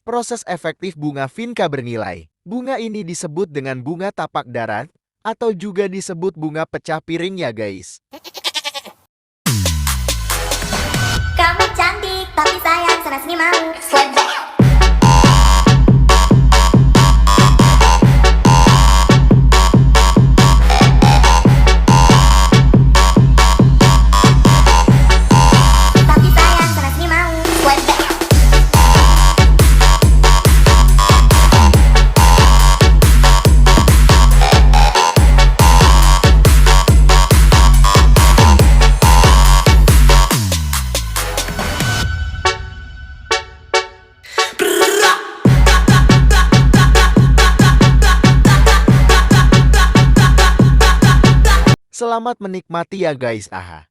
Proses efektif bunga vinca bernilai. Bunga ini disebut dengan bunga tapak darat, atau juga disebut bunga pecah piring ya guys. Kamu cantik, tapi sayang sana sini mau. Swipe back. Tapi sayang sana sini mau. Swipe back. Selamat menikmati ya guys. Aha.